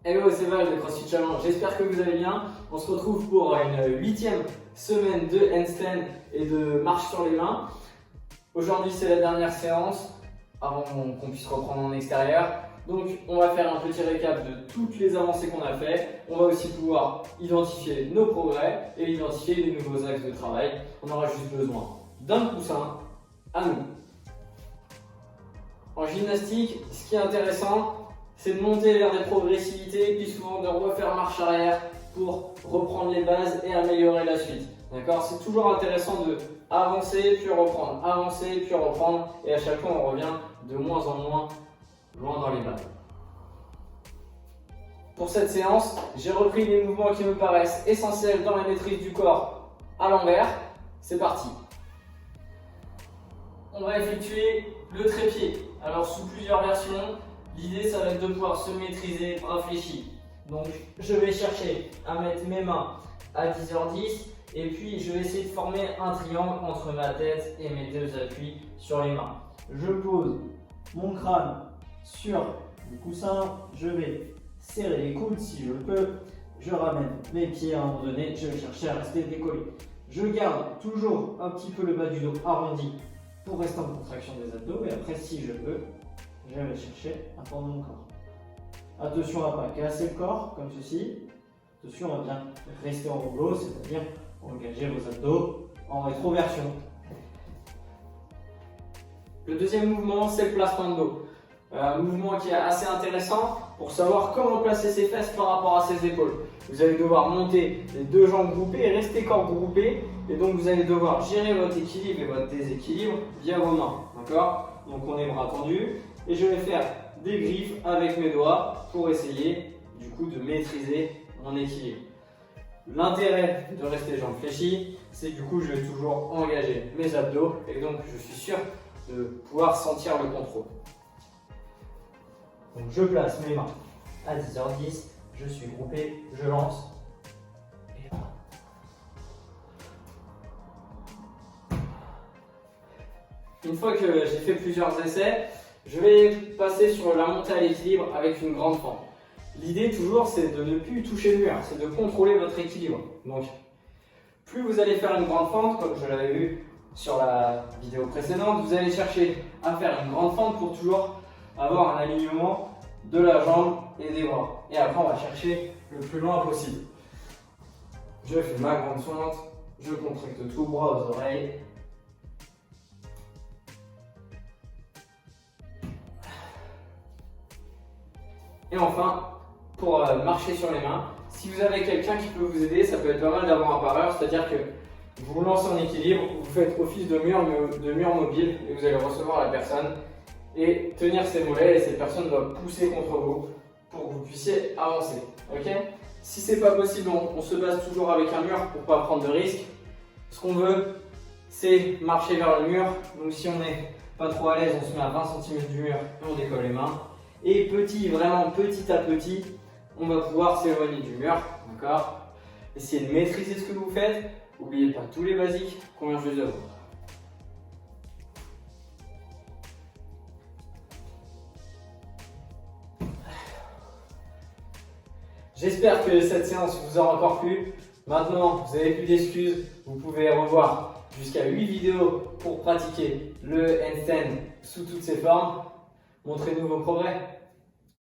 Hello, c'est Val de CrossFit Challenge, j'espère que vous allez bien. On se retrouve pour une 8e semaine de handstand et de marche sur les mains. Aujourd'hui, c'est la dernière séance avant qu'on puisse reprendre en extérieur. Donc, on va faire un petit récap de toutes les avancées qu'on a fait. On va aussi pouvoir identifier nos progrès et identifier les nouveaux axes de travail. On aura juste besoin d'un coussin à nous. En gymnastique, ce qui est intéressant, c'est de monter vers des progressivités, puis souvent de refaire marche arrière pour reprendre les bases et améliorer la suite. D'accord ? C'est toujours intéressant de avancer puis reprendre, avancer puis reprendre, et à chaque fois on revient de moins en moins loin dans les bases. Pour cette séance, j'ai repris les mouvements qui me paraissent essentiels dans la maîtrise du corps à l'envers. C'est parti. On va effectuer le trépied. Alors sous plusieurs versions. L'idée, ça va être de pouvoir se maîtriser bras fléchis. Donc, je vais chercher à mettre mes mains à 10h10 et puis je vais essayer de former un triangle entre ma tête et mes deux appuis sur les mains. Je pose mon crâne sur le coussin, je vais serrer les coudes si je le peux. Je ramène mes pieds à un moment donné, je vais chercher à rester décollé. Je garde toujours un petit peu le bas du dos arrondi pour rester en contraction des abdos et après, si je peux, je vais chercher à tendre mon corps. Attention à ne pas casser le corps comme ceci. Attention à bien rester en rouleau, c'est-à-dire engager vos abdos en rétroversion. Le deuxième mouvement, c'est le placement de dos. Un mouvement qui est assez intéressant pour savoir comment placer ses fesses par rapport à ses épaules. Vous allez devoir monter les deux jambes groupées et rester corps groupé. Et donc vous allez devoir gérer votre équilibre et votre déséquilibre via vos mains. D'accord ? Donc on est bras tendus. Et je vais faire des griffes avec mes doigts pour essayer du coup de maîtriser mon équilibre. L'intérêt de rester jambes fléchies, c'est que du coup je vais toujours engager mes abdos et donc je suis sûr de pouvoir sentir le contrôle. Donc je place mes mains à 10h10, je suis groupé, je lance. Et voilà. Une fois que j'ai fait plusieurs essais, je vais passer sur la montée à l'équilibre avec une grande fente. L'idée toujours c'est de ne plus toucher le mur, c'est de contrôler votre équilibre. Donc plus vous allez faire une grande fente, comme je l'avais vu sur la vidéo précédente, vous allez chercher à faire une grande fente pour toujours avoir un alignement de la jambe et des bras. Et après on va chercher le plus loin possible. Je fais ma grande fente, je contracte tout, bras aux oreilles. Et enfin, pour marcher sur les mains, si vous avez quelqu'un qui peut vous aider, ça peut être pas mal d'avoir un pareur, c'est-à-dire que vous vous lancez en équilibre, vous faites office de mur mobile et vous allez recevoir la personne et tenir ses mollets et cette personne doit pousser contre vous pour que vous puissiez avancer. Ok ? Si c'est pas possible, on se base toujours avec un mur pour pas prendre de risques. Ce qu'on veut, c'est marcher vers le mur. Donc si on n'est pas trop à l'aise, on se met à 20 cm du mur et on décolle les mains. Et vraiment petit à petit, on va pouvoir s'éloigner du mur, d'accord ? Essayez de maîtriser ce que vous faites. N'oubliez pas tous les basiques qu'on vient juste de voir. J'espère que cette séance vous aura encore plu. Maintenant, vous n'avez plus d'excuses. Vous pouvez revoir jusqu'à 8 vidéos pour pratiquer le handstand sous toutes ses formes. Montrez-nous vos progrès.